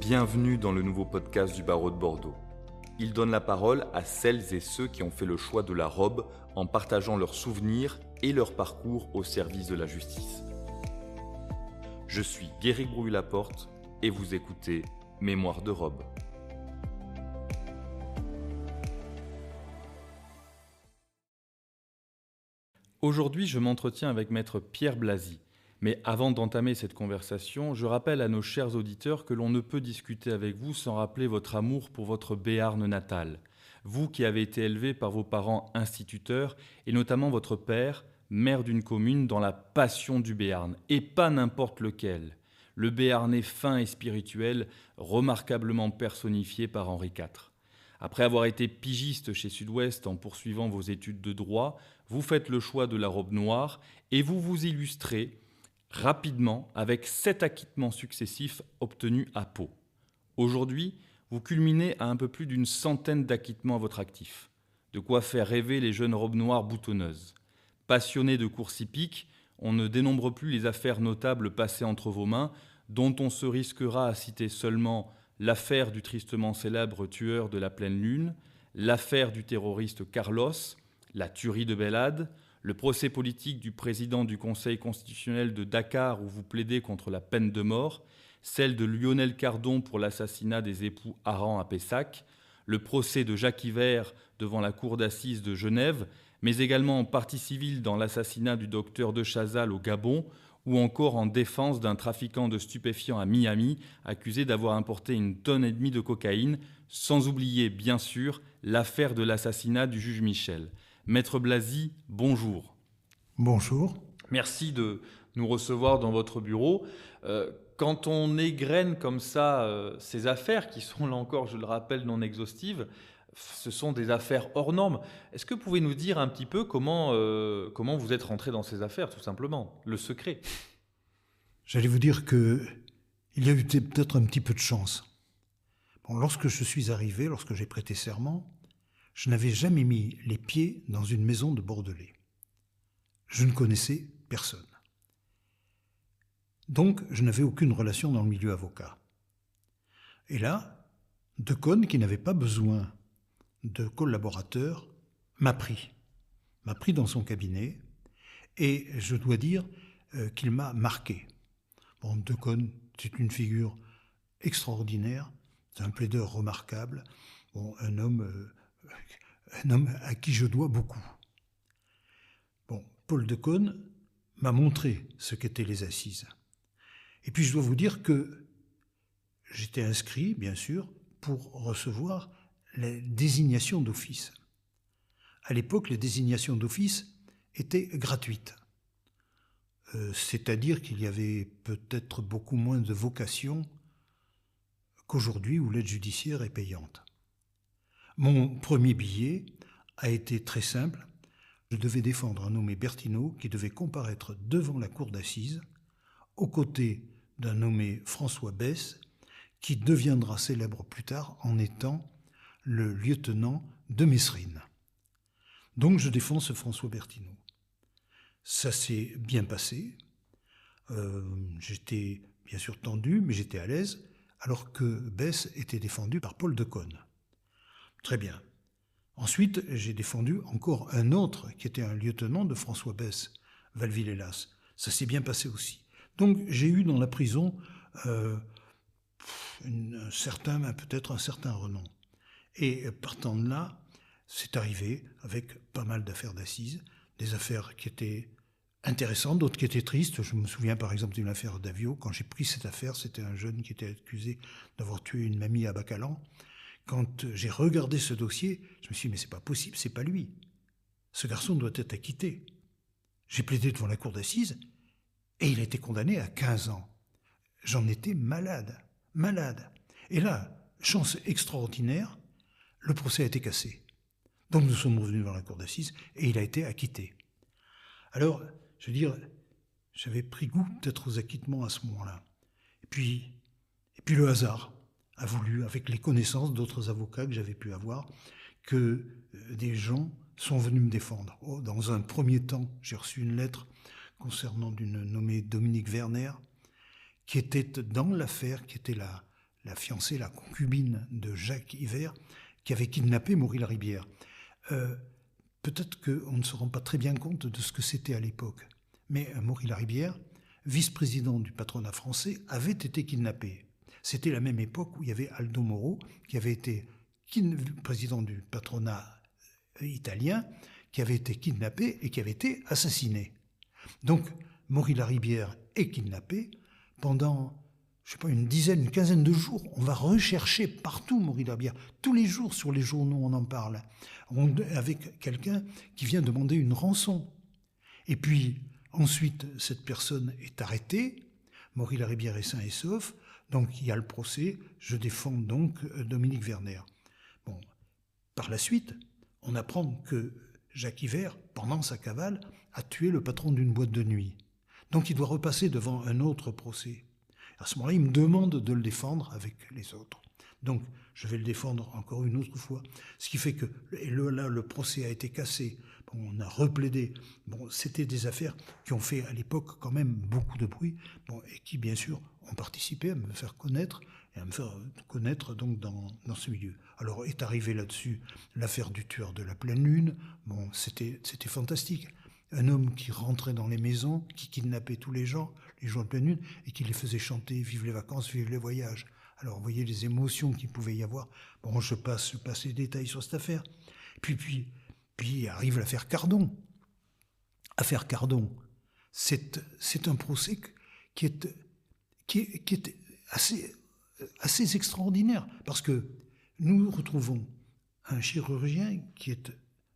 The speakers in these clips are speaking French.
Bienvenue dans le nouveau podcast du barreau de Bordeaux. Il donne la parole à celles et ceux qui ont fait le choix de la robe en partageant leurs souvenirs et leur parcours au service de la justice. Je suis Guéric Brouille-Laporte et vous écoutez Mémoire de robe. Aujourd'hui, je m'entretiens avec maître Pierre Blazy. Mais avant d'entamer cette conversation, je rappelle à nos chers auditeurs que l'on ne peut discuter avec vous sans rappeler votre amour pour votre Béarn natal. Vous qui avez été élevé par vos parents instituteurs et notamment votre père, maire d'une commune dans la passion du Béarn, et pas n'importe lequel. Le Béarnais fin et spirituel, remarquablement personnifié par Henri IV. Après avoir été pigiste chez Sud-Ouest en poursuivant vos études de droit, vous faites le choix de la robe noire et vous vous illustrez rapidement avec 7 acquittements successifs obtenus à Pau. Aujourd'hui, vous culminez à un peu plus d'une centaine d'acquittements à votre actif. De quoi faire rêver les jeunes robes noires boutonneuses. Passionné de courses hippiques, on ne dénombre plus les affaires notables passées entre vos mains, dont on se risquera à citer seulement l'affaire du tristement célèbre tueur de la pleine lune, l'affaire du terroriste Carlos, la tuerie de Belade, le procès politique du président du Conseil constitutionnel de Dakar où vous plaidez contre la peine de mort, celle de Lionel Cardon pour l'assassinat des époux Aran à Pessac, le procès de Jacques Yver devant la cour d'assises de Genève, mais également en partie civile dans l'assassinat du docteur de Chazal au Gabon, ou encore en défense d'un trafiquant de stupéfiants à Miami, accusé d'avoir importé 1,5 tonne de cocaïne, sans oublier, bien sûr, l'affaire de l'assassinat du juge Michel. Maître Blazy, bonjour. Bonjour. Merci de nous recevoir dans votre bureau. Quand on égrène comme ça ces affaires, qui sont là encore, je le rappelle, non exhaustives, ce sont des affaires hors normes. Est-ce que vous pouvez nous dire un petit peu comment vous êtes rentré dans ces affaires, tout simplement, le secret? J'allais vous dire qu'il y a eu peut-être un petit peu de chance. Lorsque je suis arrivé, lorsque j'ai prêté serment, je n'avais jamais mis les pieds dans une maison de Bordelais. Je ne connaissais personne. Donc, je n'avais aucune relation dans le milieu avocat. Et là, Decaune, qui n'avait pas besoin de collaborateurs, m'a pris dans son cabinet, et je dois dire qu'il m'a marqué. Decaune, c'est une figure extraordinaire, c'est un plaideur remarquable, un homme à qui je dois beaucoup. Paul Decaune m'a montré ce qu'étaient les assises. Et puis je dois vous dire que j'étais inscrit, bien sûr, pour recevoir les désignations d'office. À l'époque, les désignations d'office étaient gratuites. C'est-à-dire qu'il y avait peut-être beaucoup moins de vocations qu'aujourd'hui où l'aide judiciaire est payante. Mon premier billet a été très simple. Je devais défendre un nommé Berthineau qui devait comparaître devant la cour d'assises aux côtés d'un nommé François Besse qui deviendra célèbre plus tard en étant le lieutenant de Messrine. Donc je défends ce François Berthineau. Ça s'est bien passé. J'étais bien sûr tendu, mais j'étais à l'aise, alors que Besse était défendu par Paul Decaune. Très bien. Ensuite, j'ai défendu encore un autre qui était un lieutenant de François Besse, Valville-Hélas. Ça s'est bien passé aussi. Donc j'ai eu dans la prison peut-être un certain renom. Et partant de là, c'est arrivé avec pas mal d'affaires d'assises, des affaires qui étaient intéressantes, d'autres qui étaient tristes. Je me souviens par exemple d'une affaire d'Avio. Quand j'ai pris cette affaire, c'était un jeune qui était accusé d'avoir tué une mamie à Bacalan. Quand j'ai regardé ce dossier, je me suis dit, mais c'est pas possible, c'est pas lui. Ce garçon doit être acquitté. J'ai plaidé devant la cour d'assises et il a été condamné à 15 ans. J'en étais malade. Et là, chance extraordinaire, le procès a été cassé. Donc nous sommes revenus devant la cour d'assises et il a été acquitté. Alors, je veux dire, j'avais pris goût peut-être aux acquittements à ce moment-là. Et puis le hasard a voulu, avec les connaissances d'autres avocats que j'avais pu avoir, que des gens sont venus me défendre. Dans un premier temps, j'ai reçu une lettre concernant d'une nommée Dominique Werner, qui était dans l'affaire, qui était la fiancée, la concubine de Jacques Yver, qui avait kidnappé Maury Laribière. Peut-être qu'on ne se rend pas très bien compte de ce que c'était à l'époque. Mais Maury Laribière, vice-président du patronat français, avait été kidnappé. C'était la même époque où il y avait Aldo Moro, qui avait été président du patronat italien, qui avait été kidnappé et qui avait été assassiné. Donc, Maury Laribière est kidnappé pendant, je sais pas, une quinzaine de jours. On va rechercher partout Maury Laribière. Tous les jours, sur les journaux, on en parle. Avec quelqu'un qui vient demander une rançon. Et puis, ensuite, cette personne est arrêtée. Maury Laribière est sain et sauf. Donc, il y a le procès. Je défends donc Dominique Werner. Bon, par la suite, on apprend que Jacques Yver, pendant sa cavale, a tué le patron d'une boîte de nuit. Donc, il doit repasser devant un autre procès. À ce moment-là, il me demande de le défendre avec les autres. Donc, je vais le défendre encore une autre fois. Ce qui fait que là, le procès a été cassé. Bon, on a replaidé. Bon, c'était des affaires qui ont fait à l'époque quand même beaucoup de bruit, bon, et qui, bien sûr, ont participé à me faire connaître et à me faire connaître donc dans ce milieu. Alors, est arrivée là-dessus l'affaire du tueur de la pleine lune. Bon, c'était fantastique. Un homme qui rentrait dans les maisons, qui kidnappait tous les gens de pleine lune, et qui les faisait chanter « Vive les vacances, vive les voyages ». Alors, vous voyez les émotions qu'il pouvait y avoir. Bon, je passe les détails sur cette affaire. Puis arrive l'affaire Cardon. Affaire Cardon, c'est un procès qui est assez extraordinaire, parce que nous retrouvons un chirurgien qui est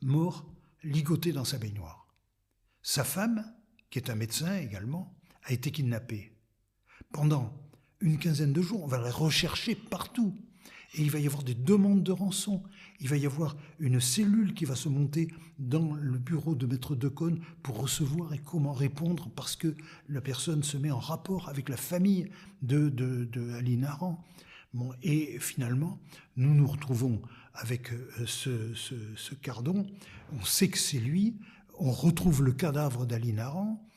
mort, ligoté dans sa baignoire. Sa femme, qui est un médecin également, a été kidnappée. Pendant une quinzaine de jours, on va la rechercher partout. Et il va y avoir des demandes de rançon. Il va y avoir une cellule qui va se monter dans le bureau de Maître Decaune pour recevoir et comment répondre, parce que la personne se met en rapport avec la famille de Aline Aran. Bon, et finalement, nous nous retrouvons avec ce Cardon. On sait que c'est lui. On retrouve le cadavre d'Aline Aran.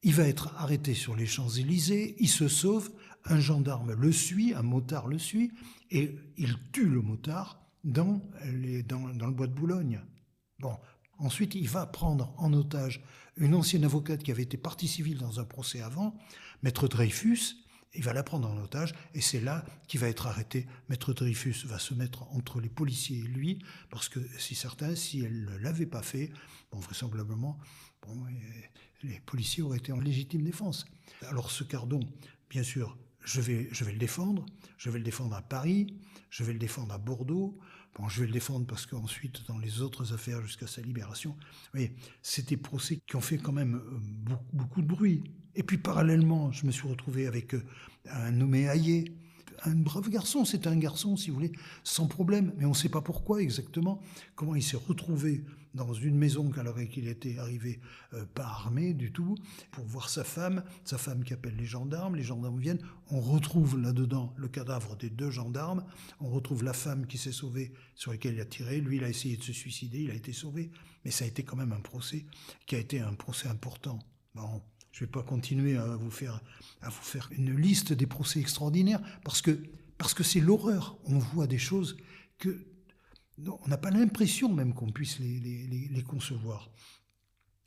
Il va être arrêté sur les Champs-Élysées. Il se sauve. Un gendarme le suit, un motard le suit, et il tue le motard dans le bois de Boulogne. Bon, ensuite, il va prendre en otage une ancienne avocate qui avait été partie civile dans un procès avant, Maître Dreyfus. Il va la prendre en otage, et c'est là qu'il va être arrêté. Maître Dreyfus va se mettre entre les policiers et lui, parce que si elle ne l'avait pas fait, bon, vraisemblablement, les policiers auraient été en légitime défense. Alors ce Cardon, bien sûr, je vais le défendre. Je vais le défendre à Paris. Je vais le défendre à Bordeaux. Bon, je vais le défendre parce qu'ensuite, dans les autres affaires jusqu'à sa libération, oui, c'est des procès qui ont fait quand même beaucoup de bruit. Et puis parallèlement, je me suis retrouvé avec un nommé Hayet, un brave garçon. C'était un garçon, si vous voulez, sans problème. Mais on ne sait pas pourquoi exactement, comment il s'est retrouvé dans une maison alors qu'il était arrivé pas armé du tout, pour voir sa femme qui appelle les gendarmes viennent, on retrouve là-dedans le cadavre des 2 gendarmes, on retrouve la femme qui s'est sauvée, sur laquelle il a tiré, lui il a essayé de se suicider, il a été sauvé, mais ça a été quand même un procès qui a été un procès important. Bon, je ne vais pas continuer à vous faire une liste des procès extraordinaires, parce que c'est l'horreur, on voit des choses que on n'a pas l'impression même qu'on puisse les concevoir.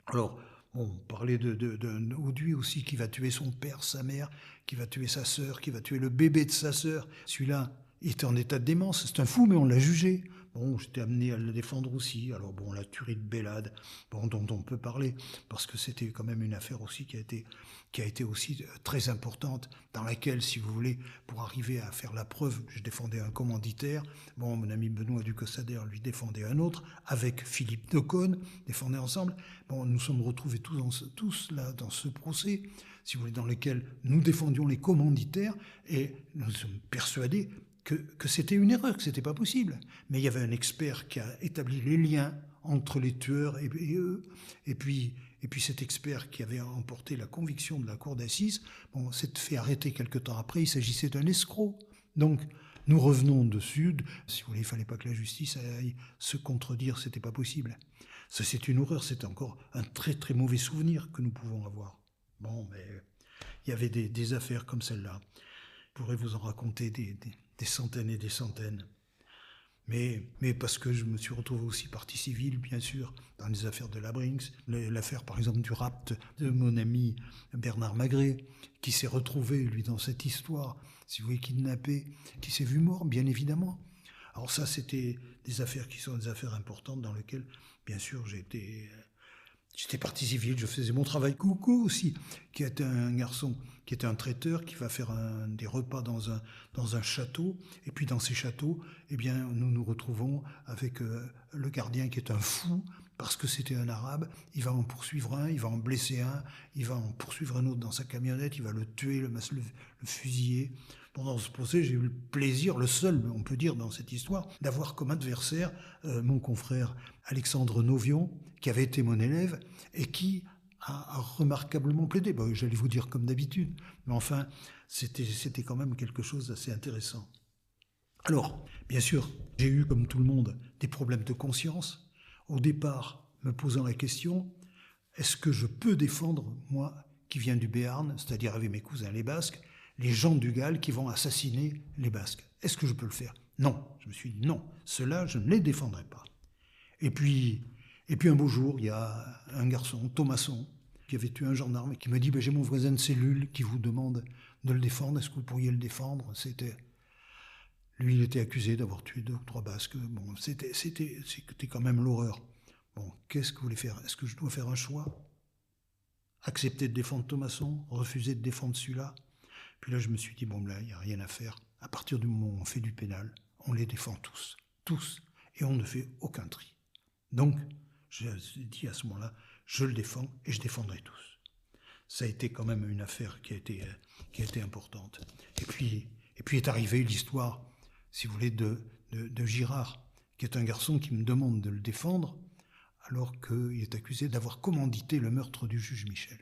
Alors, on parlait d'un Auduit aussi qui va tuer son père, sa mère, qui va tuer sa sœur, qui va tuer le bébé de sa sœur. Celui-là, il était en état de démence. C'est un fou, mais on l'a jugé. Bon, j'étais amené à le défendre aussi. Alors bon, la tuerie de Bellade, bon, dont on peut parler, parce que c'était quand même une affaire aussi qui a été aussi très importante, dans laquelle, si vous voulez, pour arriver à faire la preuve, je défendais un commanditaire. Bon, mon ami Benoît Ducossader lui défendait un autre, avec Philippe Decaune, défendait ensemble. Bon, nous sommes retrouvés tous là dans ce procès, si vous voulez, dans lequel nous défendions les commanditaires, et nous sommes persuadés que c'était une erreur, que c'était pas possible. Mais il y avait un expert qui a établi les liens entre les tueurs et eux, et puis cet expert qui avait emporté la conviction de la cour d'assises, bon, s'est fait arrêter quelque temps après, il s'agissait d'un escroc. Donc, nous revenons dessus, si vous voulez, il fallait pas que la justice aille se contredire, c'était pas possible. Ça, c'est une horreur, c'est encore un très très mauvais souvenir que nous pouvons avoir. Bon, mais il y avait des affaires comme celle-là. pourrais vous en raconter des centaines et des centaines. Mais parce que je me suis retrouvé aussi partie civile, bien sûr, dans les affaires de la Brinks, l'affaire par exemple du rapt de mon ami Bernard Magré, qui s'est retrouvé, lui, dans cette histoire, si vous voulez, kidnappé, qui s'est vu mort, bien évidemment. Alors ça, c'était des affaires qui sont des affaires importantes dans lesquelles, bien sûr, j'étais partie civile, je faisais mon travail. Coucou aussi, qui était un garçon, qui était un traiteur, qui va faire des repas dans un château. Et puis dans ces châteaux, eh bien, nous nous retrouvons avec le gardien qui est un fou, parce que c'était un arabe. Il va en poursuivre un, il va en blesser un, il va en poursuivre un autre dans sa camionnette, il va le tuer, le fusiller. Pendant ce procès, j'ai eu le plaisir, le seul, on peut dire, dans cette histoire, d'avoir comme adversaire mon confrère Alexandre Novion, qui avait été mon élève et qui a remarquablement plaidé. Bon, j'allais vous dire comme d'habitude, mais enfin, c'était quand même quelque chose d'assez intéressant. Alors, bien sûr, j'ai eu, comme tout le monde, des problèmes de conscience. Au départ, me posant la question, est-ce que je peux défendre, moi, qui viens du Béarn, c'est-à-dire avec mes cousins les Basques, les gens du Gall qui vont assassiner les Basques? Est-ce que je peux le faire? Non. Je me suis dit non, ceux-là, je ne les défendrai pas. Et puis un beau jour, il y a un garçon, Thomasson, qui avait tué un gendarme, qui me dit j'ai mon voisin de cellule qui vous demande de le défendre, est-ce que vous pourriez le défendre? Lui, il était accusé d'avoir tué 2 ou 3 Basques. Bon, c'était quand même l'horreur. Bon, qu'est-ce que vous voulez faire? Est-ce que je dois faire un choix? Accepter de défendre Thomasson, refuser de défendre celui-là? Puis là, je me suis dit, bon, là, il n'y a rien à faire. À partir du moment où on fait du pénal, on les défend tous, et on ne fait aucun tri. Donc, je dis à ce moment-là, je le défends et je défendrai tous. Ça a été quand même une affaire qui a été importante. Et puis est arrivée l'histoire, si vous voulez, de Girard, qui est un garçon qui me demande de le défendre, alors qu'il est accusé d'avoir commandité le meurtre du juge Michel.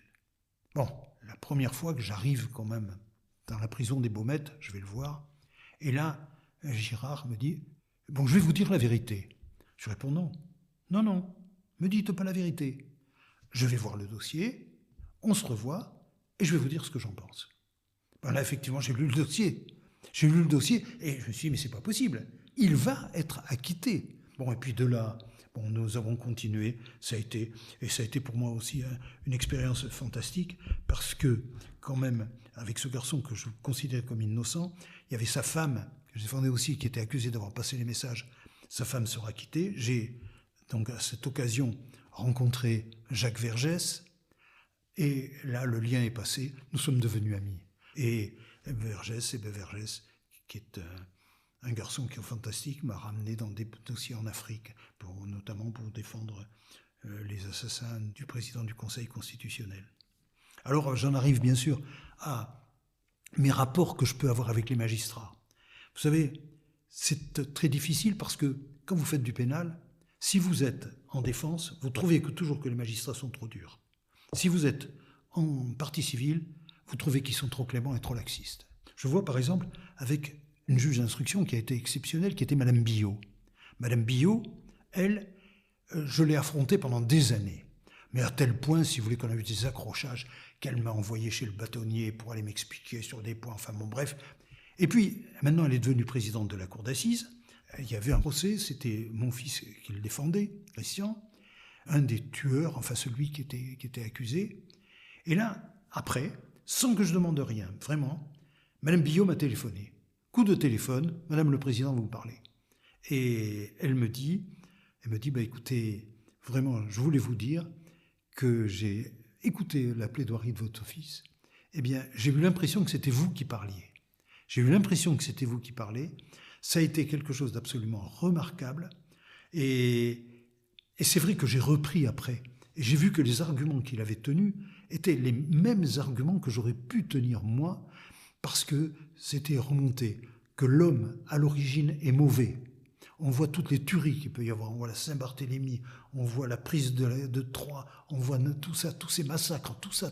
Bon, la première fois que j'arrive quand même dans la prison des Baumettes, je vais le voir, et là, Girard me dit « Bon, je vais vous dire la vérité. » Je réponds « Non, me dites pas la vérité. Je vais voir le dossier, on se revoit, et je vais vous dire ce que j'en pense. » Ben là, effectivement, j'ai lu le dossier, et je me suis dit « Mais c'est pas possible, il va être acquitté. » Bon, et puis de là, nous avons continué, ça a été pour moi aussi une expérience fantastique, parce que quand même, avec ce garçon que je considérais comme innocent, il y avait sa femme, que je défendais aussi, qui était accusée d'avoir passé les messages. Sa femme sera quittée. J'ai donc à cette occasion rencontré Jacques Vergès, et là le lien est passé, nous sommes devenus amis. Et Vergès, qui est un garçon qui est fantastique, m'a ramené dans des dossiers en Afrique, notamment pour défendre les assassins du président du Conseil constitutionnel. Alors j'en arrive bien sûr à mes rapports que je peux avoir avec les magistrats. Vous savez, c'est très difficile parce que quand vous faites du pénal, si vous êtes en défense, vous trouvez toujours que les magistrats sont trop durs. Si vous êtes en partie civile, vous trouvez qu'ils sont trop cléments et trop laxistes. Je vois par exemple avec une juge d'instruction qui a été exceptionnelle, qui était Madame Billot. Madame Billot, elle, je l'ai affrontée pendant des années. Mais à tel point, si vous voulez, qu'on a eu des accrochages, qu'elle m'a envoyé chez le bâtonnier pour aller m'expliquer sur des points, enfin bon bref. Et puis, maintenant, elle est devenue présidente de la cour d'assises. Il y avait un procès, c'était mon fils qui le défendait, Christian, un des tueurs, enfin celui qui était accusé. Et là, après, sans que je demande rien, vraiment, Madame Billot m'a téléphoné. Coup de téléphone, Madame le Président, vous me parlez. Et elle me dit, écoutez, vraiment, je voulais vous dire que j'ai écouté la plaidoirie de votre fils. Eh bien, j'ai eu l'impression que c'était vous qui parliez. Ça a été quelque chose d'absolument remarquable. Et c'est vrai que j'ai repris après. Et j'ai vu que les arguments qu'il avait tenus étaient les mêmes arguments que j'aurais pu tenir moi, parce que c'était remonté que l'homme, à l'origine, est mauvais. On voit toutes les tueries qu'il peut y avoir. On voit la Saint-Barthélemy, on voit la prise de Troyes, on voit tout ça, tous ces massacres, tout ça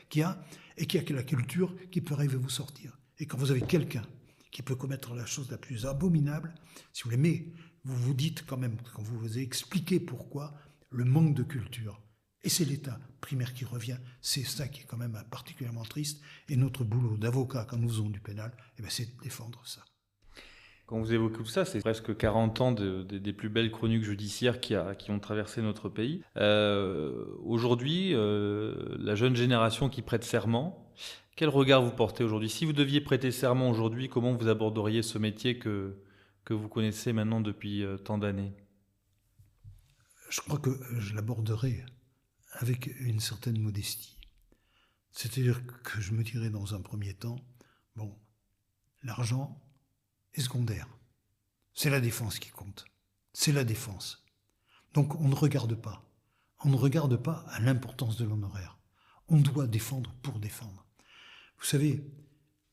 qu'il y a, et qu'il y a la culture qui peut arriver à vous sortir. Et quand vous avez quelqu'un qui peut commettre la chose la plus abominable, si vous voulez, mais vous vous dites quand même, quand vous vous expliquez pourquoi, le manque de culture Et c'est l'État primaire qui revient. C'est ça qui est quand même particulièrement triste. Et notre boulot d'avocat, quand nous faisons du pénal, c'est de défendre ça. Quand vous évoquez tout ça, c'est presque 40 ans des plus belles chroniques judiciaires qui ont traversé notre pays. Aujourd'hui, la jeune génération qui prête serment, quel regard vous portez aujourd'hui ? Si vous deviez prêter serment aujourd'hui, comment vous aborderiez ce métier que vous connaissez maintenant depuis tant d'années ? Je crois que je l'aborderai avec une certaine modestie. C'est-à-dire que je me dirais dans un premier temps, l'argent est secondaire. C'est la défense qui compte. C'est la défense. Donc on ne regarde pas. On ne regarde pas à l'importance de l'honoraire. On doit défendre pour défendre. Vous savez,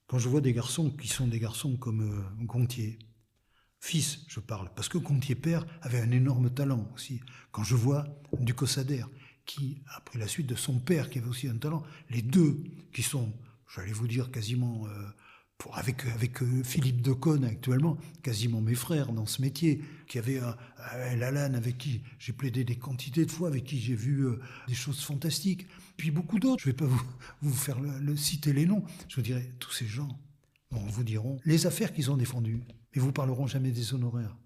quand je vois des garçons qui sont des garçons comme Gontier, fils, je parle, parce que Gontier père avait un énorme talent aussi. Quand je vois Ducossader, qui a pris la suite de son père, qui avait aussi un talent, les deux qui sont, j'allais vous dire, quasiment, avec Philippe Decaune actuellement, quasiment mes frères dans ce métier, qui avait Lalanne avec qui j'ai plaidé des quantités de fois, avec qui j'ai vu des choses fantastiques, puis beaucoup d'autres. Je ne vais pas vous faire citer les noms, je vous dirais, tous ces gens, vous diront les affaires qu'ils ont défendues, mais vous parleront jamais des honoraires.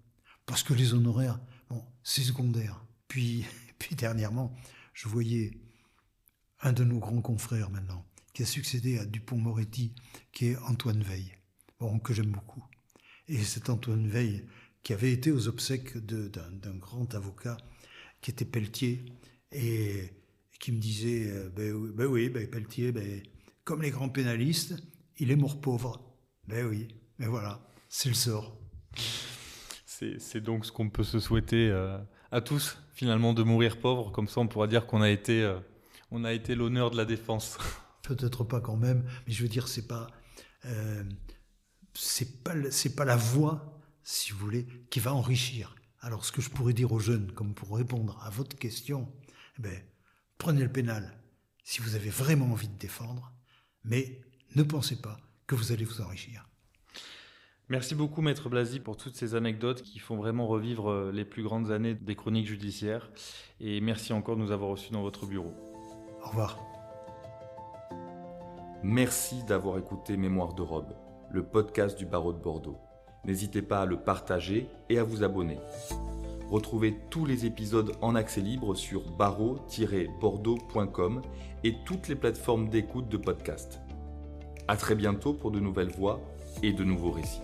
Parce que les honoraires, c'est secondaire. Puis dernièrement, je voyais un de nos grands confrères maintenant, qui a succédé à Dupond-Moretti, qui est Antoine Veil, que j'aime beaucoup. Et cet Antoine Veil, qui avait été aux obsèques d'un grand avocat, qui était Pelletier, et qui me disait, Pelletier, comme les grands pénalistes, il est mort pauvre. Oui, mais voilà, c'est le sort. C'est donc ce qu'on peut se souhaiter à tous, finalement, de mourir pauvre. Comme ça, on pourra dire qu'on a été l'honneur de la défense. Peut-être pas quand même, mais je veux dire, c'est pas la voie, si vous voulez, qui va enrichir. Alors, ce que je pourrais dire aux jeunes, comme pour répondre à votre question, prenez le pénal si vous avez vraiment envie de défendre, mais ne pensez pas que vous allez vous enrichir. Merci beaucoup, Maître Blasi, pour toutes ces anecdotes qui font vraiment revivre les plus grandes années des chroniques judiciaires. Et merci encore de nous avoir reçus dans votre bureau. Au revoir. Merci d'avoir écouté Mémoire de robe, le podcast du barreau de Bordeaux. N'hésitez pas à le partager et à vous abonner. Retrouvez tous les épisodes en accès libre sur barreau-bordeaux.com et toutes les plateformes d'écoute de podcast. À très bientôt pour de nouvelles voix et de nouveaux récits.